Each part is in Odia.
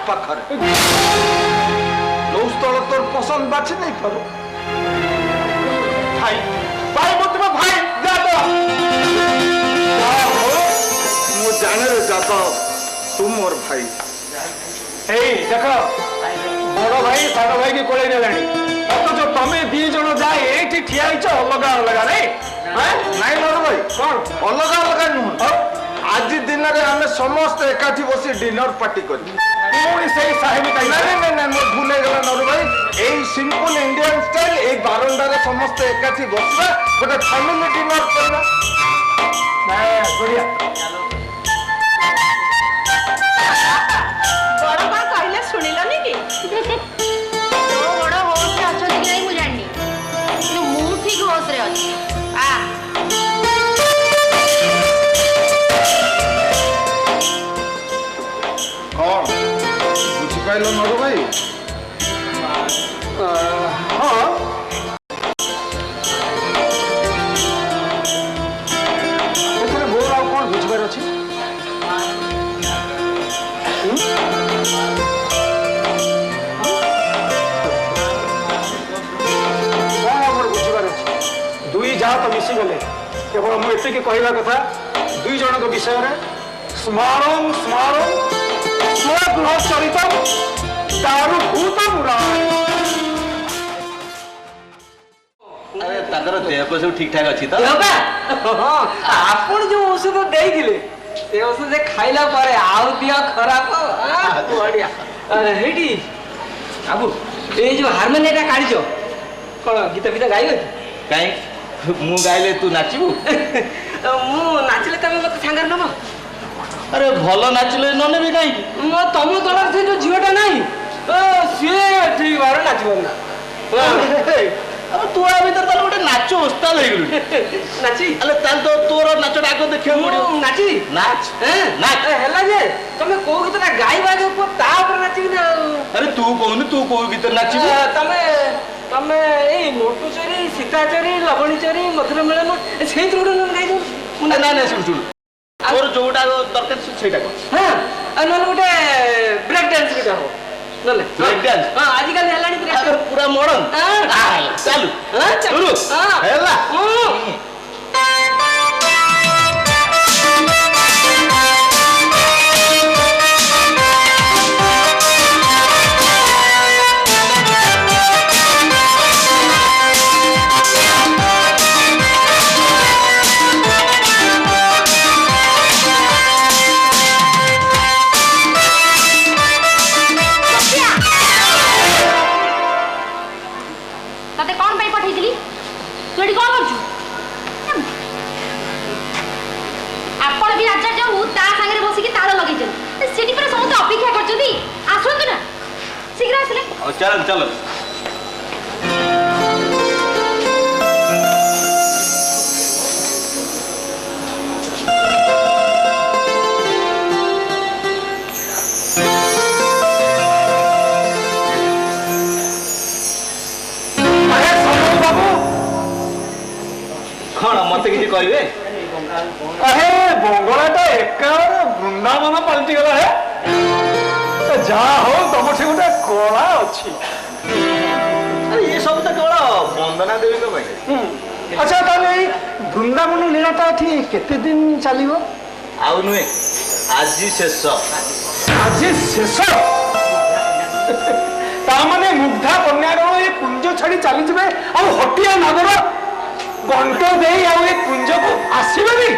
पाखर स्थल तोर पसंद बाछी नहीं पारो भाई भाई मत भाई जा तो मु जाने रे जाता तू मोर भाई ए देखो बड़ भाई सारा भाई की कोले नेलानी अथच तमे दी जण जाए एठी ठिया हिच अलग अलग रे नहीं मोर भाई कौन अलग अलग नुह आज दिन रे हमें समस्त एकाठी बसी डिनर पार्टी कर भूल गला नर भाई यही सिंपल इंडियन स्टाइल ये बारंडार समस्त एकाठी बसवा गोटे फैमिली डिनर करवा बढ़िया बड़ कौन कहले शुणिलनि कि बड़ होश रे अच्छा कि नहीं मु जाननी कि मु ठीक होश रे अछि आ कौन बुझी पाइल नर भाई हाँ मोर आ कौन बुझबार अच्छी दुई जा तो मिसी गले केवल मुझे कहवा कथा दुई जन विषय में स्मारम स्मारम स्वगृह चरित दारु भूत अरे ताकर देह को सब ठीक ठाक अछि त आपण जो औषध देइथिले ए औषध खाइला पारे आउ दिया खराब बढ़िया अरे हेडी आबू ए जो हारमोनियम काढिजो कोन गीत गीत गाइबे काई मु गाइले तू नाचिबू मु नाचिले तमे मत सांगर नम अरे भलो नाचिले नने भी काई मो तम दलर से जो झियोटा नाही से ठीक बार नाचिबो ना अब तू आ भीतर ताल गोटे नाच उस्ताद हो गेलु नाची अरे ताल तो तोर नाच आगो देखियो पड़ियो नाची नाच नाच हेला जे तमे को गीतटा गाइबा के ऊपर ता ऊपर नाची ना अरे तू कोन तू को भीतर नाचिबू तमे तमे ए मोटू चोरी सीता चोरी लवणी चोरी मधुर मिलन सेही जोड़ न गाइ दो ना ना सुन सुन तोर जोटा दरकार सेटा को हां अनल गोटे ब्रेक डांस गोटे हो नले ब्रेक डांस हां आज काल हेलानी ब्रेक पूरा मॉडर्न चालू हां शुरू हेला तते कौन पाई पठैतिली तू एडी कोन करछु आपण भी आचार्य हूँ ता संगे बसी की ताला लगे जन सेठी पर समस्त अपेक्षा करछथि आसंतु ना शीघ्र आसले चल चल कौन मत किसी कहबे अरे बंगलाटा एकार वृंदावन पलटि गला है जा हो तुम से गोटे कला अच्छी अरे ये सब तो केवल वंदना देवी को भाई अच्छा ताले वृंदावन लीलाटा थी केते दिन चलिबो आउ नुए आज शेष आज शेष ता माने मुग्धा कन्यार ये कुंज छाड़ी चली जबे आ हटिया नगर घंट दे कुंज को आसबे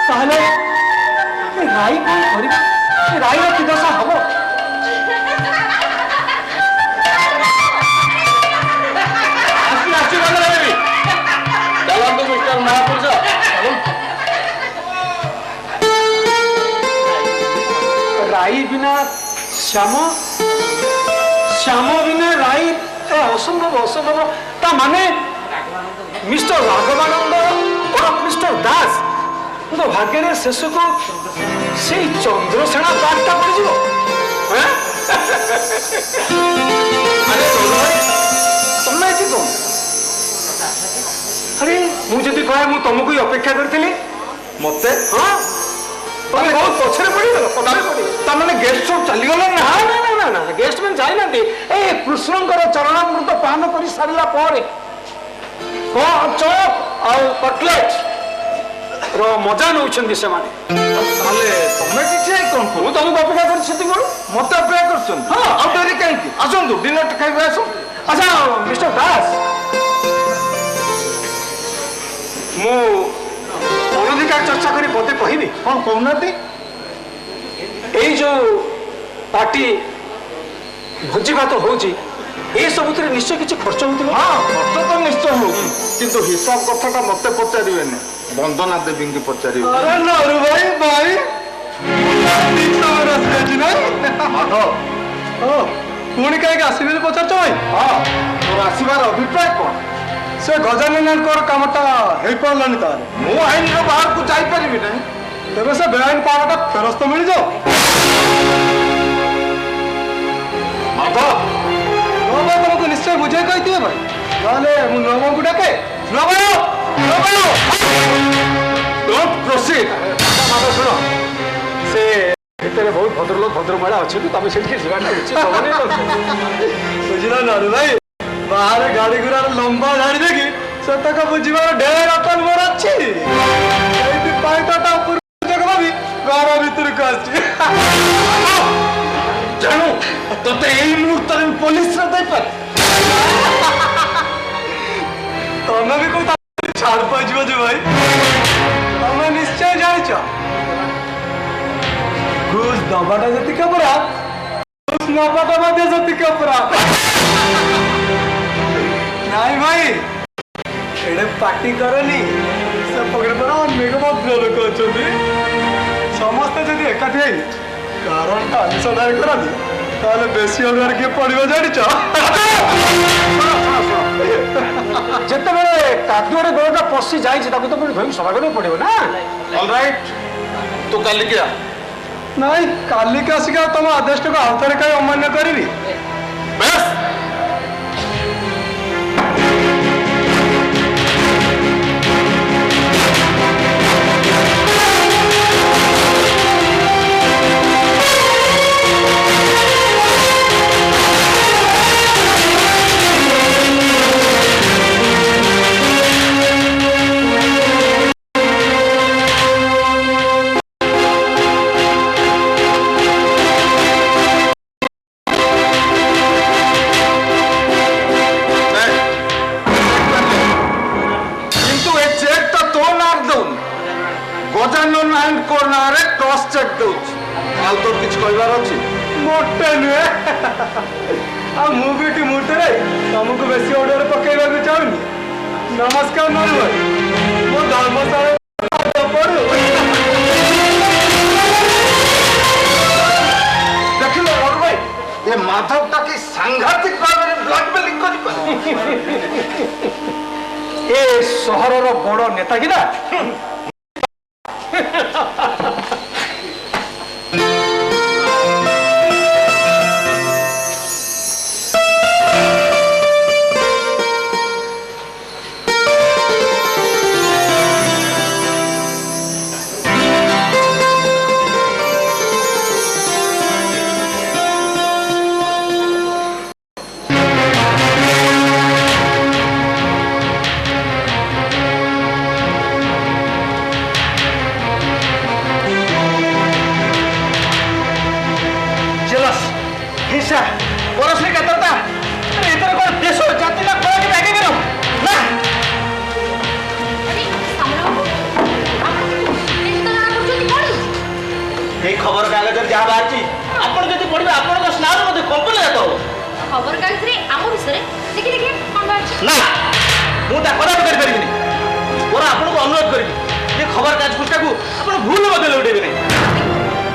ताहले राई कौन कर राई कि दशा हम चलतु मिस्टर महापुरुष राई बिना श्याम श्याम बिना राई असंभव असंभव ता माने मिस्टर राघवानंद और मिस्टर दास तो भाग्य शेष को से चंद्रसेना पार्टा पड़ तुम्हें कौन अरे मुझे कहे मुझे तुमको अपेक्षा करी मत हाँ तुम बहुत पछरे पड़गल तमें गेस्ट ଚାଲିଗଲେ ନା ନା ନା ନା ନା ଗେଷ୍ଟ ମାନେ ଯାଇନାହାନ୍ତି ଏଇ କୃଷ୍ଣଙ୍କର ଚରଣାମୃତ ପାନ କରି ସାରିଲା ପରେ ଚପ୍ ଆଉ କଟଲେଟ୍ ର ମଜା ନେଉଛନ୍ତି ସେମାନେ। ତାହେଲେ ତମେ କିଛି କଣ ମୁଁ ତମକୁ ଅପେକ୍ଷା କରିଛି ସେତିକି ମତେ ଅପେକ୍ଷା କରୁଛନ୍ତି? ହଁ। ଆଉ ଡେରି କାହିଁକି? ଆସନ୍ତୁ ଡିନର ଖାଇବେ ଆସନ୍ତୁ। ଆଚ୍ଛା ମିଷ୍ଟର ଦାସ ମୁଁ ଅନଧିକାର ଚର୍ଚ୍ଚା କରି ମତେ କହିବି କଣ କହୁନାହାନ୍ତି? ଏଇ ଯୋଉ ପାର୍ଟି ଭୋଜି ଭାତ ହଉଛି ଏ ସବୁଥିରେ ନିଶ୍ଚୟ କିଛି ଖର୍ଚ୍ଚ ହଉଥିବ। ହଁ ଖର୍ଚ୍ଚ ତ ନିଶ୍ଚୟ ହଉଛି, କିନ୍ତୁ ହିସାବ କଥାଟା ମତେ ପଚାରିବେନି, ବନ୍ଦନା ଦେବୀଙ୍କୁ ପଚାରିବେ। अरे नारू भाई भाई ମାଧବ, पुणी कहीं आसबे पचार भाई ହଁ ତୋର ଆସିବାର ଅଭିପ୍ରାୟ କଣ? से गजानन कामटा हो पारानी तार ମୁଁ ଆଇନର ବାହାରକୁ ଯାଇପାରିବି ନାହିଁ। तेरे से बेआईन पाराटा फेरस्त मिल जाओ ମାଧବ, नोबा तुमको निश्चय बुझे कही भाई नहले मु नोबा को डाके नोबा don't proceed। ମାଧ ଶୁଣ ସେ ଭିତରେ ବହୁତ ଭଦ୍ରଲୋକ ଭଦ୍ରମହିଳା ଅଛନ୍ତି ତମେ ସେଠିକି ଯିବାଟା ଉଚିତ ହବନି। बुझला नारू भाई बाहर गाड़ी गुड़ा लंबा झाड़ी देखी से तक बुझा ढेर अटल मोर अच्छी भाभी घर भर को आसी ଜାଣୁ ତତେ ଏଇ ମୁହୂର୍ତ୍ତରେ ମୁଁ ପୋଲିସରେ ଦେଇପାରେ। तमें भी कोई छाड़ पाई जे भाई तमें निश्चय जाच घूस दबाटा जति कपड़ा घूस नबाटा मध्य जति कपड़ा नहीं भाई एडे पार्टी करनी से पकड़ पर अनेक भद्र लोक अच्छा समस्ते जब एकाठी कारण आलोचना करनी ताले बेसी अलगार किए पड़ो जाच ଯେତେବେଳେ କାଦୁଅରେ ଗୋଡ଼ଟା ପଶି ଯାଇଛି ତାକୁ ତ ପୁଣି ଧୋଇକି ସଫା କରିବାକୁ ପଡ଼ିବ ନା। ଅଲରାଇଟ୍, ତୁ କାଲିକି ଆ। नहीं काली का आसिका तुम आदेश को आउथरे कहीं अमान्य करी ବେଶ गजानन एंड को नारे क्रॉस चेक दउछि। आउ तोर किछ कहबार अछि? मोटे नुहे आ मुझे मुहूर्त तुमको बेसी ऑर्डर पकड़ा चाहूनी। नमस्कार नारू भाई मो धर्मशाला पढ़ू देखिलो और भाई ये माधव ता की सांघातिक भाव में ब्लैकमेलिंग करि पारे। ए सहरर बड़ नेता कि ना खबर कागज जहाँ बाहर आपड़ जब पढ़े आप कंपनी तो खबर कागज रे आम विषय देखि देखि कोन बात ना मुझे कदापि करें मोर आपको अनुरोध करी ये खबर कागज पुस्तक को आप भूल मत लौटेबे नहीं।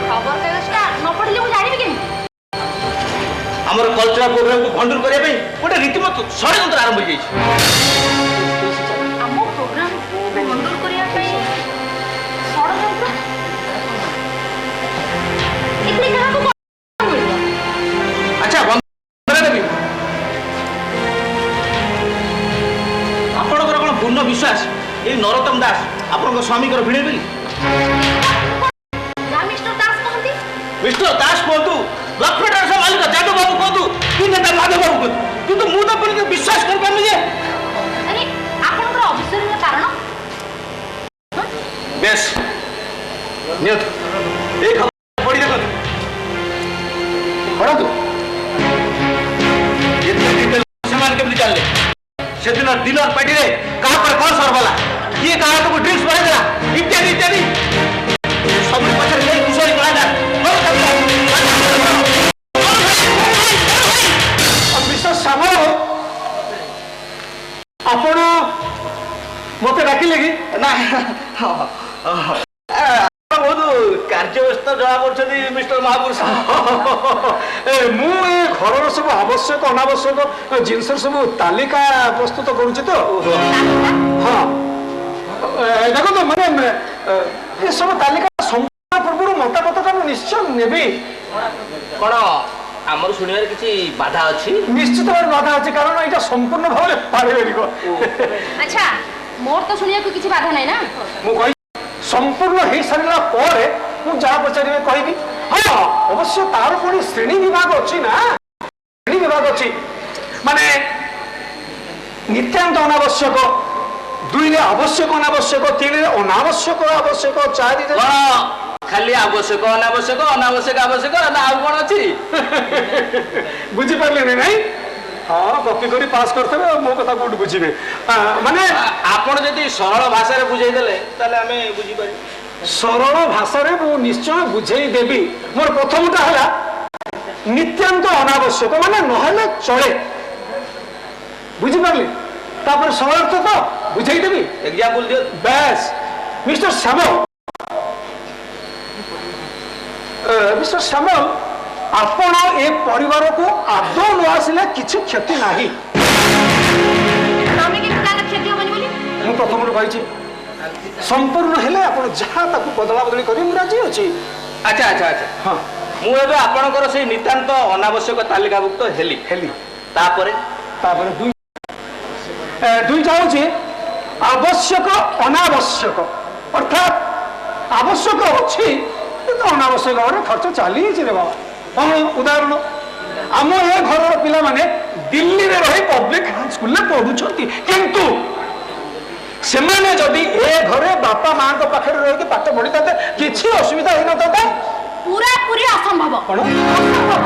खबर कागजटा न पढ़ले मु जानिबि केन हमर कल्चरल प्रोग्राम को भंडूर करने गोटे रीतिमत षड्यंत्र आरंभ हो जाए। आम प्रोग्राम को भंडूर करिया पई षड्यंत्र इतने कहा को अच्छा वंदना देवी आपणकर कौन पूर्ण विश्वास ये नरोत्तम दास आपण स्वामी भिड़े मिस्टर दास कहती मिस्टर दास कहतु ଲକ୍ଷ୍ମୀ ଟ୍ରାଭେଲ୍ସ ମାଲିକ ଯାଦବ ବାବୁ କୁହନ୍ତୁ କି ନେତା ମାଧବ ବାବୁ କୁହନ୍ତୁ, କିନ୍ତୁ ମୁଁ ତ ପୁଣି ବିଶ୍ୱାସ କରିପାରୁନି ଯେ। ଆରେ ଆପଣଙ୍କର ଅବିଶ୍ୱାସର କାରଣ? ବେଶ ନିଅନ୍ତୁ ଏଇ ଖବର ପଢି ଦେଖନ୍ତୁ। ପଢନ୍ତୁ ସେମାନେ କେମିତି ଚାଲିଲେ, ସେଦିନ ଡିଲର ପାର୍ଟିରେ କାହା ପରେ କଣ ସର୍ବ ହେଲା, କିଏ କାହା ହାତକୁ ଡ୍ରିଙ୍କ୍ସ ବଢ଼େଇଦେଲା, ଇତ୍ୟାଦି ଇତ୍ୟାଦି ସବୁ ପଛରେ ନେଇ ଘୁଷାରି କଳାଟା। ମିଷ୍ଟର ସାମଲ, ଆପଣ ମତେ ଡାକିଲେ କି? ନା ବହୁତ କାର୍ଯ୍ୟବ୍ୟସ୍ତ ଜଣା ପଡୁଛନ୍ତି ମିଷ୍ଟର ମହାପୁରୁଷ। ମୁଁ ଏ ଘରର ସବୁ ଆବଶ୍ୟକ ଅନାବଶ୍ୟକ ଜିନିଷର ସବୁ ତାଲିକା ପ୍ରସ୍ତୁତ କରୁଛି ତ। ହଁ ଦେଖନ୍ତୁ, ମାନେ ଏସବୁ ତାଲିକା ସମ୍ପୂର୍ଣ୍ଣ ପୂର୍ବରୁ ମତାମତଟା ମୁଁ ନିଶ୍ଚୟ ନେବି। କଣ ଆମର ଶୁଣିବାରେ କିଛି ବାଧା ଅଛି? ନିଶ୍ଚିତ ଭାବରେ ବାଧା ଅଛି, କାରଣ ଏଇଟା ସମ୍ପୂର୍ଣ୍ଣ ଭାବରେ ପାରିବାରିକ। ଆଚ୍ଛା, ମୋର ତ ଶୁଣିବାକୁ କିଛି ବାଧା ନାହିଁ ନା। ମୁଁ କହି ସମ୍ପୂର୍ଣ୍ଣ ହେଇସାରିଲା ପରେ ମୁଁ ଯାହା ପଚାରିବେ କହିବି। ହଁ, ଅବଶ୍ୟ ତାର ପୁଣି ଶ୍ରେଣୀ ବିଭାଗ ଅଛି ନା, ଶ୍ରେଣୀ ବିଭାଗ ଅଛି। ମାନେ ନିତ୍ୟାନ୍ତ ଅନାବଶ୍ୟକ, 2ରେ ଆବଶ୍ୟକ ଅନାବଶ୍ୟକ, 3ରେ ଅନାବଶ୍ୟକ ଆବଶ୍ୟକ, 4ରେ କଣ ଖାଲି ଆବଶ୍ୟକ ଅନାବଶ୍ୟକ ଅନାବଶ୍ୟକ ଆବଶ୍ୟକ ନା ଆଉ କଣ ଅଛି? ବୁଝିପାରିଲେନି ନାଇଁ? ହଁ, କପି କରି ପାସ୍ କରିଦେବେ, ଆଉ ମୋ କଥା କୋଉଠି ବୁଝିବେ? ମାନେ ଆପଣ ଯଦି ସରଳ ଭାଷାରେ ବୁଝେଇ ଦେଲେ ତାହେଲେ ଆମେ ବୁଝିପାରିବୁ। ସରଳ ଭାଷାରେ ମୁଁ ନିଶ୍ଚୟ ବୁଝେଇ ଦେବି। ମୋର ପ୍ରଥମଟା ହେଲା ନିତ୍ୟାନ୍ତ ଅନାବଶ୍ୟକ, ମାନେ ନହେଲେ ଚଳେ। ବୁଝିପାରିଲେ? ତାପରେ ସରଳାର୍ଥ ତ ବୁଝେଇଦେବି। ଏକ୍ସାମ୍ପଲ ଦିଅ। ବେଶ ମିଷ୍ଟର ଶ୍ୟାମଲ, ମିଷ୍ଟର ଶ୍ୟାମଲ, ଆପଣ ଏ ପରିବାରକୁ ଆଦୌ ନ ଆସିଲେ କିଛି କ୍ଷତି ନାହିଁ। ତମେ କେମିତି ତାର କ୍ଷତି ହବନି ବୋଲି? ମୁଁ ପ୍ରଥମରୁ କହିଛି, ସମ୍ପୂର୍ଣ୍ଣ ହେଲେ ଆପଣ ଯାହା ତାକୁ ବଦଳା ବଦଳି କରି ମୁଁ ରାଜି ଅଛି। ଆଚ୍ଛା ଆଚ୍ଛା ଆଚ୍ଛା, ହଁ, ମୁଁ ଏବେ ଆପଣଙ୍କର ସେଇ ନିତାନ୍ତ ଅନାବଶ୍ୟକ ତାଲିକାଭୁକ୍ତ ହେଲି। ତାପରେ ତାପରେ ଦୁଇଟା ହଉଛି ଆବଶ୍ୟକ ଅନାବଶ୍ୟକ, ଅର୍ଥାତ୍ ଆବଶ୍ୟକ ଅଛି କିନ୍ତୁ ଅନାବଶ୍ୟକ ଭାବରେ ଖର୍ଚ୍ଚ ଚାଲିଛି ରେ ବାବା। ହଁ, ଉଦାହରଣ, ଆମ ଏ ଘରର ପିଲାମାନେ ଦିଲ୍ଲୀରେ ରହି ପବ୍ଲିକ ସ୍କୁଲରେ ପଢୁଛନ୍ତି, କିନ୍ତୁ ସେମାନେ ଯଦି ଏ ଘରେ ବାପା ମାଙ୍କ ପାଖରେ ରହିକି ପାଠ ପଢିଥାନ୍ତେ କିଛି ଅସୁବିଧା ହେଇନଥାନ୍ତା। ପୁରାପୁରି ଅସମ୍ଭବ। କଣ? ଅସମ୍ଭବ।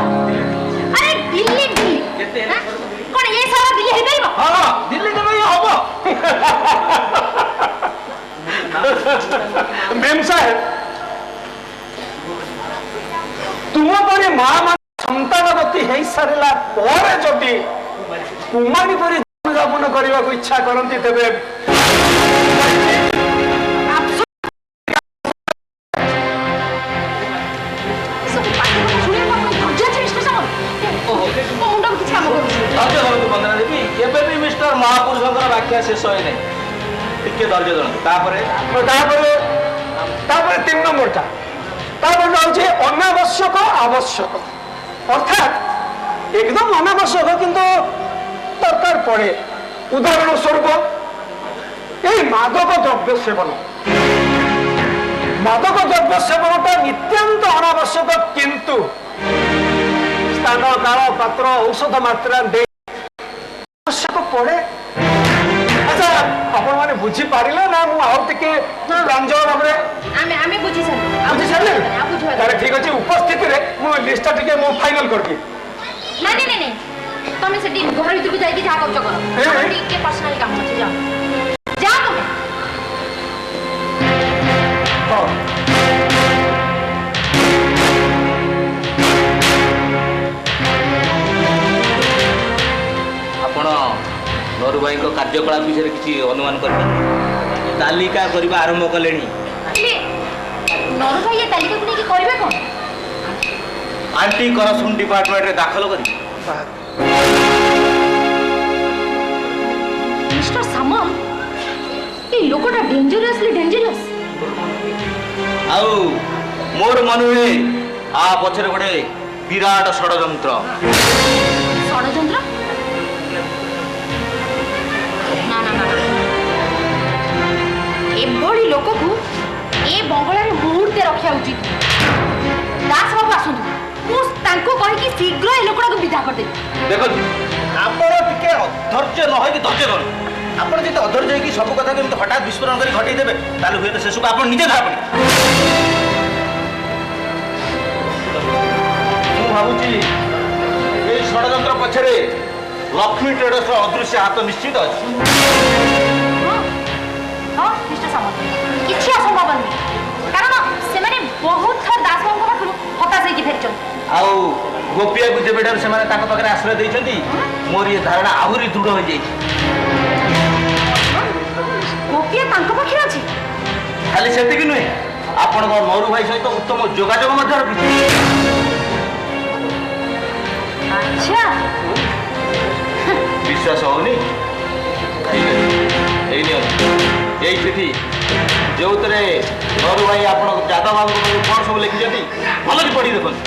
ଆରେ ଦିଲ୍ଲୀ କଣ ଏ ସାରା ଦିଲ୍ଲୀ ହେଇପାରିବ? ହଁ, ଦିଲ୍ଲୀ କେବେ ହବ? ମେମ୍ ସାହେବ, ତୁମ ପରି ମା ମାନେ ସନ୍ତାନବତୀ ହେଇସାରିଲା ପରେ ଯଦି କୁମାରୀ ପରି ଜୀବନଯାପନ କରିବାକୁ ଇଚ୍ଛା କରନ୍ତି, ତେବେ ଏବେ ବି ମିଷ୍ଟର ମହାପୁରୁଷଙ୍କର ବାକ୍ୟ ଶେଷ ହୋଇନାହିଁ, ଟିକେ ଧୈର୍ଯ୍ୟ ଧରନ୍ତୁ। ତାପରେ 3 ନମ୍ବରଟା, ତାପରେ ହଉଛି ଅନାବଶ୍ୟକ ଆବଶ୍ୟକ, ଅର୍ଥାତ୍ ଏକଦମ ଅନାବଶ୍ୟକ କିନ୍ତୁ ଦରକାର ପଡେ। ଉଦାହରଣ ସ୍ୱରୂପ এই মাদক দ্রব্য সেবন, মাদক দ্রব্য সেবনটা নিত্যান্ত অনাবশ্যক, কিন্তু স্থান কাল পাত্র ঔষধ মাত্রা দেই আবশ্যক পড়ে। আচ্ছা, আপন মানে বুঝি পারিলে না? মু আউ টিকে রঞ্জন ভাবে আমি বুঝি সারি। বুঝি সারিলে? তাহলে ঠিক আছে, উপস্থিতিরে মু লিস্টটা টিকে মু ফাইনাল করকি। না না না, তুমি সেটি ঘর ভিতরକୁ যাইকি যা করছ করো, টিকে পার্সোনাল কাম আছে, যাও যাও তুমি। হ্যাঁ, ଆପଣ ନରୁ ଭାଇଙ୍କ କାର୍ଯ୍ୟକଳାପ ବିଷୟରେ କିଛି ଅନୁମାନ କରିପାରିବେ? ତାଲିକା କରିବା ଆରମ୍ଭ କଲେଣି। ନରୁ ଭାଇ ଏ ତାଲିକାକୁ ନେଇକି କରିବେ କଣ? ଆଣ୍ଟି କରପସନ ଡିପାର୍ଟମେଣ୍ଟରେ ଦାଖଲ କରିବେ। মিস্টার সামল, এই লোকটা ডেঞ্জারাসলি ডেঞ্জারাস। ଆଉ ମୋର ମନେ ହୁଏ ଆ ପଛରେ ଗୋଟେ ବିରାଟ ଷଡ଼ଯନ୍ତ୍ର। ষড়যন্ত্র? না না না, এভଳି ଲୋକକୁ ଏ ବଙ୍ଗଳାରେ ମୁହୂର୍ତ୍ତେ ରଖିବା ଉଚିତ। ଦାସ ବାବୁ ଆସନ୍ତୁ, ମୁଁ ତାଙ୍କୁ শীঘ্র এই লোকটাকে বিদা করদেবি। দেখুন ଆପଣ ଟିକେ ଅଧୈର୍ଯ୍ୟ ନ ହେଇକି ଧୈର୍ଯ୍ୟ ଧରନ୍ତୁ। ଆପଣ ଯଦି ଅଧୈର୍ଯ୍ୟ ହେଇକି ସବୁ କଥାକୁ ଏମିତି ହଠାତ୍ ବିସ୍ଫୋରଣ କରି ଘଟେଇ ଦେବେ ତାହେଲେ ହୁଏତ ଶେଷକୁ ଆପଣ ନିଜେ ଧରା ପଡ଼ିବେ। ମୁଁ ଭାବୁଛି এই ষড়যন্ତ୍ର ପଛରେ ଲକ୍ଷ୍ମୀ ଟ୍ରେଡର୍ସର ଅଦୃଶ୍ୟ ହାତ ନିଶ୍ଚିତ ଅଛି। ହଁ ମିଷ୍ଟର ସାମନ୍ତ, କିଛି ଅସମ୍ଭବ ନୁହେଁ, କାରଣ ସେମାନେ ବହୁତ ଥର ଦାସବାବୁଙ୍କ ପାଖରୁ ହତାଶ ହେଇକି ଫେରିଛନ୍ତି। ଆଉ ଗୋପିଆକୁ ଯେବେଠାରୁ ସେମାନେ ତାଙ୍କ ପାଖରେ ଆଶ୍ରୟ ଦେଇଛନ୍ତି ମୋର ଏ ଧାରଣା ଆହୁରି ଦୃଢ଼ ହୋଇଯାଇଛି। ଗୋପିଆ ତାଙ୍କ ପାଖରେ ଅଛି? ଖାଲି ସେତିକି ନୁହେଁ, ଆପଣଙ୍କ ନରୁ ଭାଇ ସହିତ ଉତ୍ତମ ଯୋଗାଯୋଗ ମଧ୍ୟ ରଖିଛି। ଆଚ୍ଛା, ବିଶ୍ୱାସ ହଉନି? ଠିକ୍ ଅଛି, ଏଇ ନିଅନ୍ତୁ ଏଇ ଚିଠି, ଯେଉଁଥିରେ ନରୁ ଭାଇ ଆପଣ ଯାଦବ ବାବୁଙ୍କ ପାଖକୁ କ'ଣ ସବୁ ଲେଖିଛନ୍ତି ଭଲକି ପଢ଼ି ଦେଖନ୍ତୁ।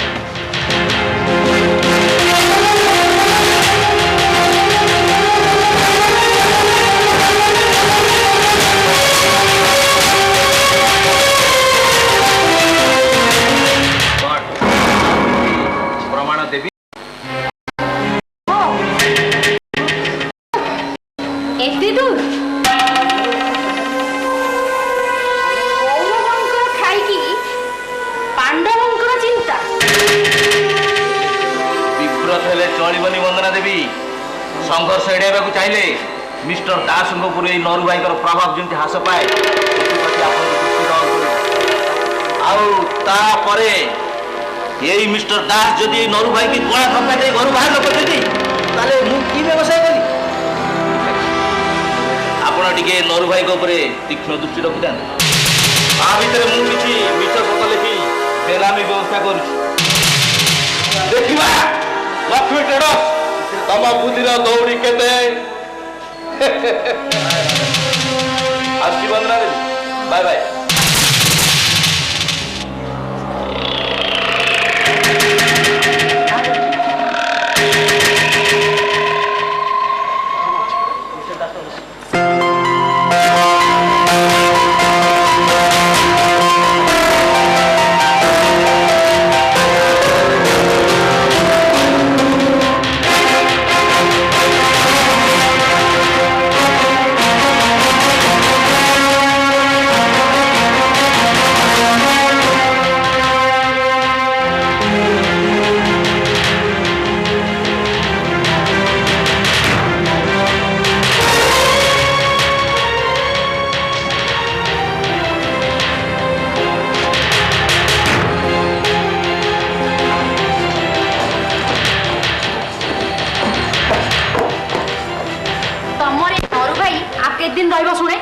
ପ୍ରମାଣ ଦେବି। ଏତେ ଦୂର କୌରବଙ୍କର ଖାଇକି ପାଣ୍ଡବଙ୍କର ଚିନ୍ତା। ବିବ୍ରତ ହେଲେ ଚଳିବନି ବନ୍ଦନା ଦେବୀ। ସଂଘର୍ଷ ଏଡ଼ାଇବାକୁ ଚାହିଁଲେ ମିଷ୍ଟର ଦାସଙ୍କ ଉପରୁ ଏଇ ନରୁ ଭାଇଙ୍କର ପ୍ରଭାବ ଯେମିତି ହ୍ରାସ ପାଏ ସେଥିପ୍ରତି ଆପଣଙ୍କୁ ଦୃଷ୍ଟି ଦେବାକୁ ପଡ଼ିବ। ଆଉ ତାପରେ ଏଇ ମିଷ୍ଟର ଦାସ ଯଦି ଏଇ ନରୁ ଭାଇକି କଳା ଧକ୍କା ଦେଇ ଘରୁ ବାହାର କରିଛନ୍ତି ତାହେଲେ ମୁଁ କି ବ୍ୟବସାୟ କରି? ଆପଣ ଟିକେ ନରୁ ଭାଇଙ୍କ ଉପରେ ତୀକ୍ଷ୍ଣ ଦୃଷ୍ଟି ରଖିଥାନ୍ତି। ତା ଭିତରେ ମୁଁ କିଛି ମିଛ ସତ ଲେଖି ବେନାମୀ ବ୍ୟବସ୍ଥା କରୁଛି। ଦେଖିବା ଲକ୍ଷ୍ମୀ ଟ୍ରେଡର୍ସ ତମ ବୁଦ୍ଧିର ଦୌଡ଼ି କେତେ। ଆସୁଛି ବନ୍ଦନା ଦେବୀ, ବାଏ ବାଏ। দিন রইব শুনে?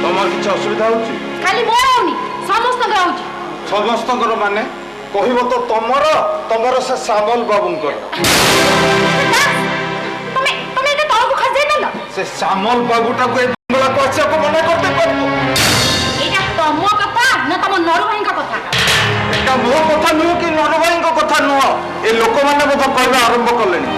তোমার কিছু অসুবিধা হচ্ছে? খালি মোর হউনি, সমস্তଙ୍କର হউছি। ସମସ୍ତଙ୍କର ମାନେ କହିବ ତ ତମର ସେ ଶ୍ୟାମଲ ବାବୁଙ୍କର। তুমি এতে তলକୁ ଖସି ଯାଇନଲ? ସେ ଶ୍ୟାମଲ ବାବୁଟାକୁ ଏ ବଙ୍ଗଳାକୁ ଆସିବାକୁ ମନା କରିତେ ପାରିବ? এটা ତମ କଥା ନା ତମ ନରୁ ଭାଇଙ୍କ କଥା? এটা ମୋ କଥା ନୁହଁ କି ନର ଭାଇଙ୍କ କଥା ନୁହଁ, ଏ ଲୋକମାନେ ମଧ୍ୟ କହିବା ଆରମ୍ଭ କଲେଣି।